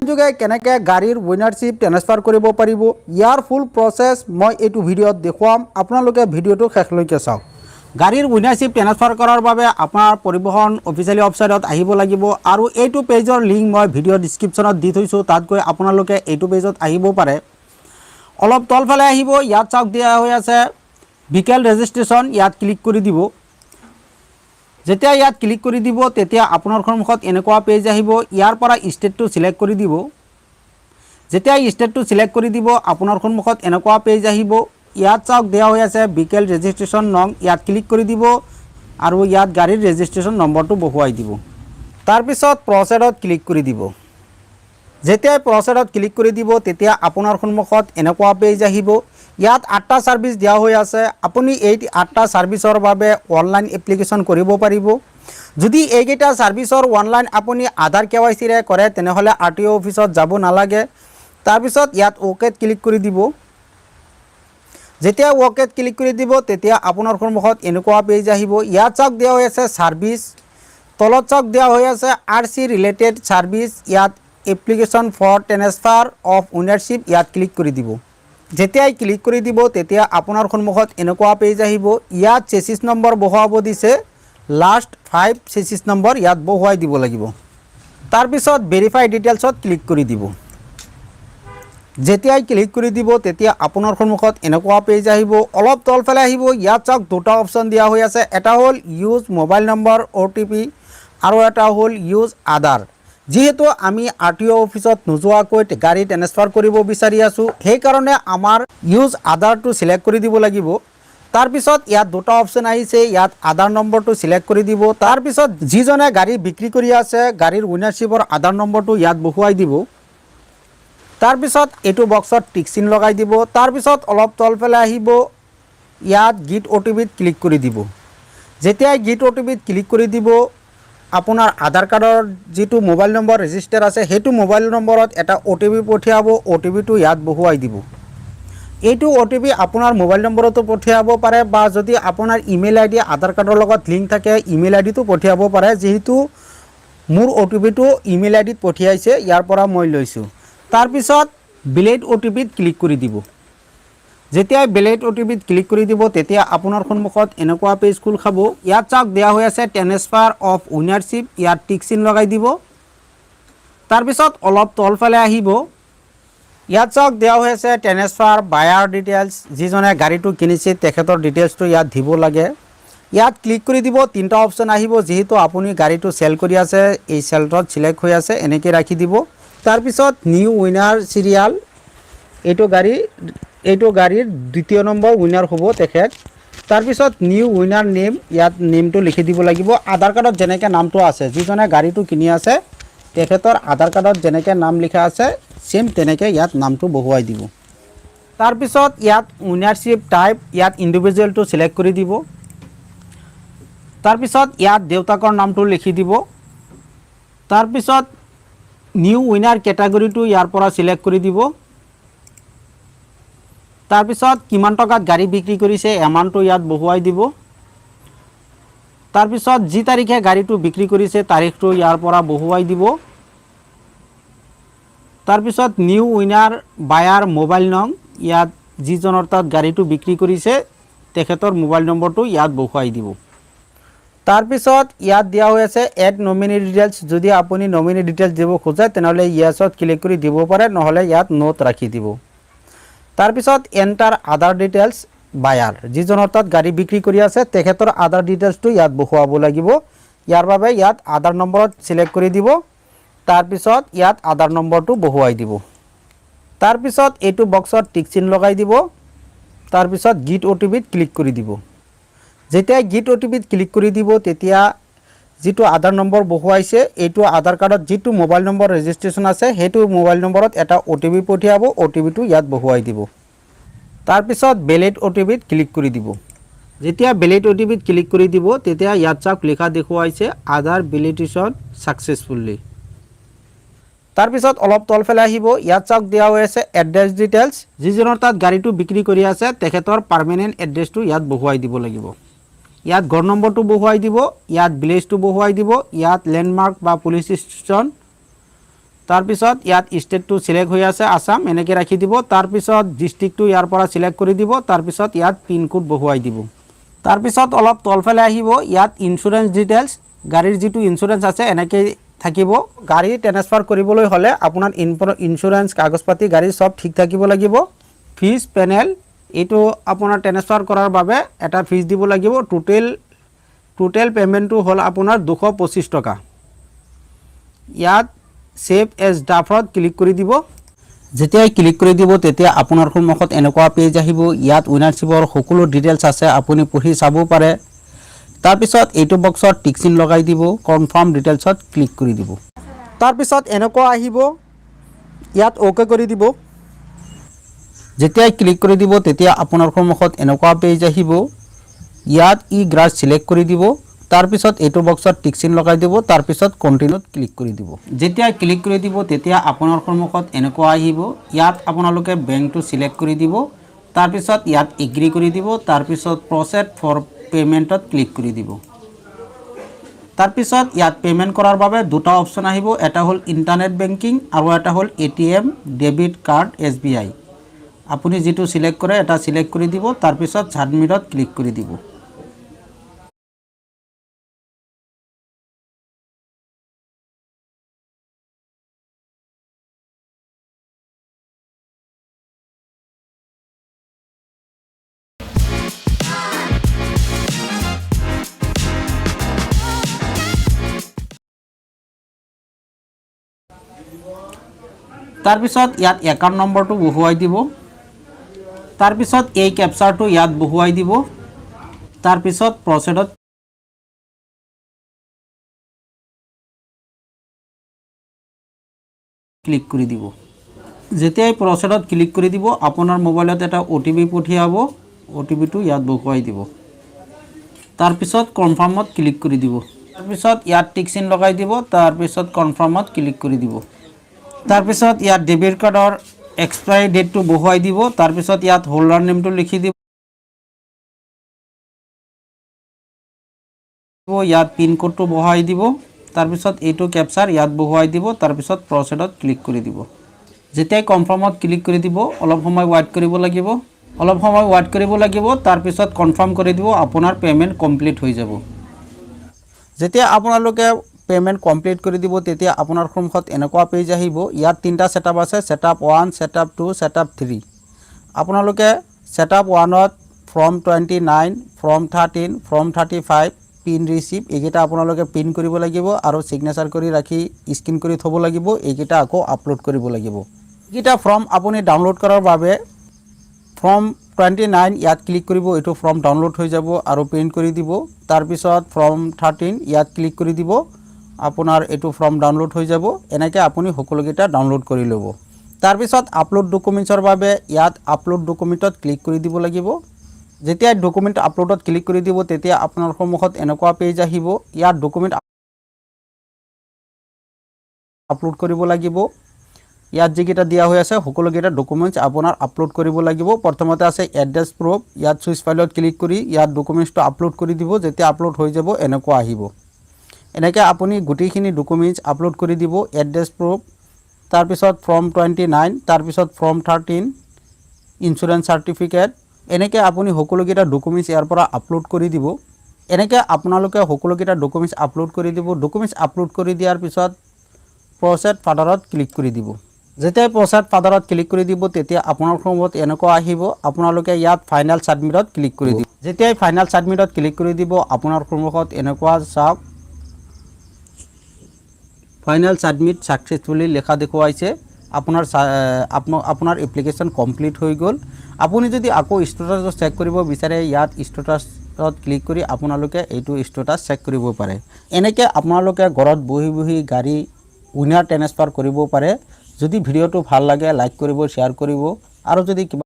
যোগে কেনেকৈ গাড়ীৰ ওনাৰশ্বিপ ট্ৰেন্সফাৰ কৰিব পাৰিব ইয়াৰ ফুল প্ৰচেছ মই এইটো ভিডিঅ'ত দেখুৱাম। আপোনালোকে ভিডিঅ'টো শেষলৈকে চাওক। গাড়ীৰ ওনাৰশ্বিপ ট্ৰেন্সফাৰ কৰাৰ বাবে আপোনাৰ পৰিবহণ অফিচিয়েলি ৱেবছাইটত আহিব লাগিব আৰু এইটো পেজৰ লিংক মই ভিডিঅ' ডিছক্ৰিপশ্যনত দি থৈছোঁ। তাত গৈ আপোনালোকে এইটো পেজত আহিব পাৰে। অলপ তলফালে আহিব, ইয়াত চাওক দিয়া হৈ আছে ভিকেল ৰেজিষ্ট্ৰেশ্যন, ইয়াত ক্লিক কৰি দিব। যেতিয়া ইয়াত ক্লিক কৰি দিব তেতিয়া আপোনাৰ সন্মুখত এনেকুৱা পেজ আহিব। ইয়াৰ পৰা ষ্টেটটো সিলেক্ট কৰি দিব। যেতিয়া ষ্টেটটো সিলেক্ট কৰি দিব আপোনাৰ সন্মুখত এনেকুৱা পেজ আহিব। ইয়াত চাওক দিয়া হৈ আছে ভিকেল ৰেজিষ্ট্ৰেশ্যন নং, ইয়াত ক্লিক কৰি দিব আৰু ইয়াত গাড়ীৰ ৰেজিষ্ট্ৰেশ্যন নম্বৰটো বহুৱাই দিব। তাৰপিছত প্ৰচেছত ক্লিক কৰি দিব। যেতিয়া প্ৰচেছত ক্লিক কৰি দিব তেতিয়া আপোনাৰ সন্মুখত এনেকুৱা পেজ আহিব। ইয়াত 8টা সাৰ্ভিস দিয়া হৈ আছে। আপুনি এই 8টা সাৰ্ভিসৰ বাবে অনলাইন এপ্লিকেশ্যন কৰিব পাৰিব। যদি এইকেইটা সাৰ্ভিসৰ অনলাইন আপুনি আধাৰ KYC ৰে কৰে তেনেহলে RTO অফিসত যাব নালাগে। তাৰপিছত ইয়াত ওকেত ক্লিক কৰি দিব। যেতিয়া ওকেত ক্লিক কৰি দিব তেতিয়া আপোনাৰ সন্মুখত এনেকুৱা পেজ আহিব। ইয়াত চাওক দিয়া হৈ আছে সাৰ্ভিস, তলত চাওক দিয়া হৈ আছে RC ৰিলেটেড সাৰ্ভিস, ইয়াত এপ্লিকেশ্যন ফৰ ট্ৰেন্সফাৰ অফ ওনাৰশ্বিপ, ইয়াত ক্লিক কৰি দিব। যেতিয়াই ক্লিক কৰি দিব তেতিয়া আপোনাৰ সন্মুখত এনেকুৱা পেজ আহিব। ইয়াত চেচিছ নম্বৰ বহুৱাব দিছে, লাষ্ট 5 চেচিছ নম্বৰ ইয়াত বহুৱাই দিব লাগিব। তাৰপিছত ভেৰিফাই ডিটেইলছত ক্লিক কৰি দিব। যেতিয়াই ক্লিক কৰি দিব তেতিয়া আপোনাৰ সন্মুখত এনেকুৱা পেজ আহিব। অলপ তলফালে আহিব, ইয়াত চাওক দুটা অপশ্যন দিয়া হৈ আছে। এটা হ'ল ইউজ মোবাইল নম্বৰ OTP আৰু এটা হ'ল ইউজ আধাৰ। যেহেতু আমি RTO অফিসত নোযোৱাকৈ গাড়ী ট্ৰেন্সফাৰ কৰিব বিচাৰি আছোঁ, সেইকাৰণে আমাৰ ইউজ আধাৰটো সিলেক্ট কৰি দিব লাগিব। তাৰপিছত ইয়াত দুটা অপশ্যন আহিছে, ইয়াত আধাৰ নম্বৰটো সিলেক্ট কৰি দিব। তাৰপিছত যিজনে গাড়ী বিক্ৰী কৰি আছে গাড়ীৰ ওনাৰশ্বিপৰ আধাৰ নম্বৰটো ইয়াত বহুৱাই দিব। তাৰপিছত এইটো বক্সত টিক চিন লগাই দিব। তাৰপিছত অলপ তলফালে আহিব, ইয়াত গেট OTPত ক্লিক কৰি দিব। যেতিয়াই গেট OTPত ক্লিক কৰি দিব আপোনাৰ আধাৰ কাৰ্ডৰ যিটো মোবাইল নম্বৰ ৰেজিষ্টাৰ আছে সেইটো মোবাইল নম্বৰত এটা OTP পঠিয়াব। OTPটো ইয়াত বহুৱাই দিব। এইটো OTP আপোনাৰ মোবাইল নম্বৰতো পঠিয়াব পাৰে বা যদি আপোনাৰ ইমেইল ID আধাৰ কাৰ্ডৰ লগত লিংক থাকে ইমেইল IDটো পঠিয়াব পাৰে। যেহেতু মোৰ OTPটো ইমেইল IDত পঠিয়াইছে, ইয়াৰ পৰা মই লৈছোঁ। তাৰপিছত ভেলিড OTPত ক্লিক কৰি দিব। যেতিয়াই ভেলিড OTPত ক্লিক কৰি দিব তেতিয়া আপোনাৰ সন্মুখত এনেকুৱা পেজ খোল খাব। ইয়াত চাওক দিয়া হৈ আছে ট্ৰেন্সফাৰ অফ ওনাৰশ্বিপ, ইয়াত টিক চিন লগাই দিব। তাৰপিছত অলপ তলফালে আহিব, ইয়াত চাওক দিয়া হৈ আছে ট্ৰেন্সফাৰ বায়াৰ ডিটেইলছ, যিজনে গাড়ীটো কিনিছে তেখেতৰ ডিটেইলছটো ইয়াত দিব লাগে। ইয়াত ক্লিক কৰি দিব। তিনিটা অপশ্যন আহিব। যেহেতু আপুনি গাড়ীটো চেল কৰি আছে, এই চেলটোত সিলেক্ট হৈ আছে, এনেকৈ ৰাখি দিব। তাৰপিছত নিউ উইনাৰ চিৰিয়াল, এইটো গাড়ীৰ দ্বিতীয় নম্বৰ উইনাৰ হ'ব তেখেত। তাৰপিছত নিউ উইনাৰ নেম, ইয়াত নেমটো লিখি দিব লাগিব। আধাৰ কাৰ্ডত যেনেকৈ নামটো আছে, যিজনে গাড়ীটো কিনি আছে তেখেতৰ আধাৰ কাৰ্ডত যেনেকৈ নাম লিখা আছে সেম তেনেকৈ ইয়াত নামটো বহুৱাই দিব। তাৰপিছত ইয়াত ওনাৰশ্বিপ টাইপ, ইয়াত ইণ্ডিভিজুৱেলটো সিলেক্ট কৰি দিব। তাৰপিছত ইয়াত দেউতাকৰ নামটো লিখি দিব। তাৰপিছত নিউ উইনাৰ কেটাগৰীটো ইয়াৰ পৰা সিলেক্ট কৰি দিব। তাৰপিছত কিমান টকাত গাড়ী বিক্ৰী কৰিছে এমাউণ্টটো ইয়াত বহুৱাই দিব। তাৰপিছত যি তাৰিখে গাড়ীটো বিক্ৰী কৰিছে তাৰিখটো ইয়াৰ পৰা বহুৱাই দিব। তাৰপিছত নিউ উইনাৰ বায়াৰ মোবাইল নং, ইয়াত যিজনৰ তাত গাড়ীটো বিক্ৰী কৰিছে তেখেতৰ মোবাইল নম্বৰটো ইয়াত বহুৱাই দিব। তাৰপিছত ইয়াত দিয়া হৈ আছে এড নমিনি ডিটেইলছ, যদি আপুনি নমিনি ডিটেইলছ দিব খোজে তেনেহ'লে ইয়েছত ক্লিক কৰি দিব পাৰে, নহ'লে ইয়াত নোট ৰাখি দিব। তাৰপিছত এণ্টাৰ আধাৰ ডিটেইলছ বায়াৰ, যিজনৰ তাত গাড়ী বিক্ৰী কৰি আছে তেখেতৰ আধাৰ ডিটেইলছটো ইয়াত বহুৱাব লাগিব। ইয়াৰ বাবে ইয়াত আধাৰ নম্বৰত সিলেক্ট কৰি দিব। তাৰপিছত ইয়াত আধাৰ নম্বৰটো বহুৱাই দিব। তাৰপিছত এইটো বক্সত টিক চিন লগাই দিব। তাৰপিছত গেট OTPত ক্লিক কৰি দিব। যেতিয়া গেট OTPত ক্লিক কৰি দিব তেতিয়া যিটো আধাৰ নম্বৰ বহুৱাইছে এইটো আধাৰ কাৰ্ডত যিটো মোবাইল নম্বৰ ৰেজিষ্ট্ৰেশ্যন আছে সেইটো মোবাইল নম্বৰত এটা OTP পঠিয়াব। OTPটো ইয়াত বহুৱাই দিব। তাৰপিছত ভেলিড OTPত ক্লিক কৰি দিব। যেতিয়া ভেলিড OTPত ক্লিক কৰি দিব তেতিয়া ইয়াত চাওক লিখা দেখুৱাইছে আধাৰ ভেলিডেশ্যন সাকসেসফুলি। তাৰপিছত অলপ তলফালে আহিব, ইয়াত চাওক দিয়া হৈ আছে এড্ৰেছ ডিটেইলছ, যিজনৰ তাত গাড়ীটো বিক্ৰী কৰি আছে তেখেতৰ পাৰ্মানেণ্ট এড্ৰেছটো ইয়াত বহুৱাই দিব লাগিব। ইয়াত ঘৰ নম্বৰটো বহুৱাই দিব, ইয়াত ভিলেজটো বহুৱাই দিব, ইয়াত লেণ্ডমাৰ্ক বা পুলিচ ষ্টেচন তাৰপিছত ইয়াত ষ্টেটটো সিলেক্ট হৈ আছে আসাম এনেকৈ ৰাখি দিব। তাৰপিছত ডিষ্ট্ৰিক্টটো ইয়াৰ পৰা সিলেক্ট কৰি দিব। তাৰপিছত ইয়াত পিনকোড বহুৱাই দিব। তাৰপিছত অলপ তলফালে আহিব, ইয়াত ইঞ্চুৰেঞ্চ ডিটেইলছ, গাড়ীৰ যিটো ইঞ্চুৰেঞ্চ আছে এনেকৈ থাকিব। গাড়ী ট্ৰেন্সফাৰ কৰিবলৈ হ'লে আপোনাৰ ইঞ্চুৰেঞ্চ কাগজ পাতি গাড়ী সব ঠিক থাকিব লাগিব। ফিজ পেনেল, এইটো আপোনাৰ ট্ৰেন্সফাৰ কৰাৰ বাবে এটা ফিজ দিব লাগিব। টোটেল পেমেণ্টটো হ'ল আপোনাৰ 225 টকা। ইয়াত সেভ এজ ড্ৰাফ্টত ক্লিক কৰি দিব। যেতিয়াই ক্লিক কৰি দিব তেতিয়া আপোনাৰ সন্মুখত এনেকুৱা পেজ আহিব। ইয়াত উইনাৰশ্বিপৰ সকলো ডিটেইলছ আছে, আপুনি পঢ়ি চাব পাৰে। তাৰপিছত এইটো বক্সত টিক চিন লগাই দিব, কনফাৰ্ম ডিটেইলছত ক্লিক কৰি দিব। তাৰপিছত এনেকুৱা আহিব, ইয়াত অ'কে কৰি দিব। যেতিয়াই ক্লিক কৰি দিব তেতিয়া আপোনাৰ সন্মুখত এনেকুৱা পেজ আহিব। ইয়াত ই গ্ৰাছ সিলেক্ট কৰি দিব। তাৰপিছত এইটো বক্সত টিক চিন লগাই দিব। তাৰপিছত কণ্টিনিউত ক্লিক কৰি দিব। যেতিয়া ক্লিক কৰি দিব তেতিয়া আপোনাৰ সন্মুখত এনেকুৱা আহিব। ইয়াত আপোনালোকে বেংকটো সিলেক্ট কৰি দিব। তাৰপিছত ইয়াত এগ্ৰি কৰি দিব। তাৰপিছত প্ৰচেছ ফৰ পেমেণ্টত ক্লিক কৰি দিব। তাৰপিছত ইয়াত পেমেণ্ট কৰাৰ বাবে দুটা অপশ্যন আহিব, এটা হ'ল ইণ্টাৰনেট বেংকিং আৰু এটা হ'ল ATM ডেবিট কাৰ্ড SBI। আপুনি যেটো সিলেক্ট কৰে এটা সিলেক্ট কৰি দিব। তাৰপিছত সাবমিটত ক্লিক কৰি দিব। তাৰপিছত ইয়াত একাউণ্ট নম্বৰটো বহুৱাই দিব। তাৰপিছত এই কেপচাৰটো ইয়াত বহুৱাই দিব। তাৰপিছত প্ৰচেছত ক্লিক কৰি দিব। যেতিয়াই প্ৰচেছত ক্লিক কৰি দিব আপোনাৰ মোবাইলত এটা OTP পঠিয়াব। OTPটো ইয়াত বহুৱাই দিব। তাৰপিছত কনফাৰ্মত ক্লিক কৰি দিব। তাৰপিছত ইয়াত টিক চিন লগাই দিব। তাৰপিছত কনফাৰ্মত ক্লিক কৰি দিব। তাৰপিছত ইয়াত ডেবিট কাৰ্ডৰ এক্সপায়াৰি ডেটটো বহুৱাই দিব। তাৰপিছত ইয়াত হোল্ডাৰ নেমটো লিখি দিব। ইয়াত পিন কোডটো বহুৱাই দিব। তাৰপিছত এইটো কেপচাৰ ইয়াত বহুৱাই দিব। তাৰপিছত প্ৰচেছত ক্লিক কৰি দিব। যেতিয়াই কনফাৰ্মত ক্লিক কৰি দিব অলপ সময় ৱেইট কৰিব লাগিব। তাৰপিছত কনফাৰ্ম কৰি দিব, আপোনাৰ পেমেণ্ট কমপ্লিট হৈ যাব। যেতিয়া আপোনালোকে পেমেণ্ট কমপ্লিট কৰি দিব তেতিয়া আপোনাৰ সন্মুখত এনেকুৱা পেজ আহিব। ইয়াত তিনিটা সেটআপ আছে, সেটআপ 1, সেটআপ 2, সেটআপ 3। আপোনালোকে সেটআপ 1ত form 29, form 13, form 35 pin receive এইকেইটা আপোনালোকে পিন কৰিব লাগিব আৰু সিগনেচাৰ কৰি ৰাখি স্ক্ৰিন কৰি থব লাগিব। এইকেইটা আকৌ আপলোড কৰিব লাগিব। এইকেইটা ফৰ্ম আপুনি ডাউনলোড কৰাৰ বাবে ফৰ্ম 29 ইয়াত ক্লিক কৰিব। এইটো ফৰ্ম ডাউনলোড হৈ যাব আৰু প্ৰিন্ট কৰি দিব। তাৰপিছত ফৰ্ম 13 ইয়াত ক্লিক কৰি দিব। আপোনাৰ এইটো ফৰ্ম ডাউনলোড হৈ যাব। এনেকৈ আপুনি সকলোকেইটা ডাউনলোড কৰি ল'ব। তাৰপিছত আপলোড ডকুমেণ্টছৰ বাবে ইয়াত আপলোড ডকুমেণ্টত ক্লিক কৰি দিব লাগিব। যেতিয়া ডকুমেণ্ট আপলোডত ক্লিক কৰি দিব তেতিয়া আপোনাৰ সন্মুখত এনেকুৱা পেজ আহিব। ইয়াত ডকুমেণ্ট আপলোড কৰিব লাগিব। ইয়াত যিকেইটা দিয়া হৈ আছে সকলোকেইটা ডকুমেণ্টছ আপোনাৰ আপলোড কৰিব লাগিব। প্ৰথমতে আছে এড্ৰেছ প্ৰুফ। ইয়াত চুইচ ফাইলত ক্লিক কৰি ইয়াত ডকুমেণ্টছটো আপলোড কৰি দিব। যেতিয়া আপলোড হৈ যাব এনেকুৱা আহিব। এনেকৈ আপুনি গোটেইখিনি ডকুমেণ্টছ আপলোড কৰি দিব। এড্ৰেছ প্ৰুফ, তাৰপিছত ফৰ্ম 29, তাৰপিছত ফৰ্ম 13, ইঞ্চুৰেঞ্চ চাৰ্টিফিকেট। এনেকৈ আপুনি সকলোকেইটা ডকুমেণ্টছ ইয়াৰ পৰা আপলোড কৰি দিব। এনেকৈ আপোনালোকে সকলোকেইটা ডকুমেণ্টছ আপলোড কৰি দিব। ডকুমেণ্টছ আপলোড কৰি দিয়াৰ পিছত প্ৰচেছ ফাৰ্ডাৰত ক্লিক কৰি দিব। যেতিয়াই প্ৰচেছ ফাৰ্ডাৰত ক্লিক কৰি দিব তেতিয়া আপোনাৰ সন্মুখত এনেকুৱা আহিব। আপোনালোকে ইয়াত ফাইনেল ছাবমিটত ক্লিক কৰি দিব। যেতিয়াই ফাইনেল ছাবমিটত ক্লিক কৰি দিব আপোনাৰ সন্মুখত এনেকুৱা চাওক, ফাইনেল ছাবমিট সাকসেসফুলি লেখা দেখুৱাইছে। আপোনাৰ এপ্লিকেশ্যন কমপ্লিট হৈ গ'ল। আপুনি যদি আকৌ ষ্টেটাছ চেক কৰিব বিচাৰে ইয়াত ষ্টেটাছত ক্লিক কৰি আপোনালোকে এইটো ষ্টেটাছ চেক কৰিব পাৰে। এনেকৈ আপোনালোকে ঘৰত বহি বহি গাড়ী উইনাৰ ট্ৰেন্সফাৰ কৰিব পাৰে। যদি ভিডিঅ'টো ভাল লাগে লাইক কৰিব, শ্বেয়াৰ কৰিব আৰু যদি কিবা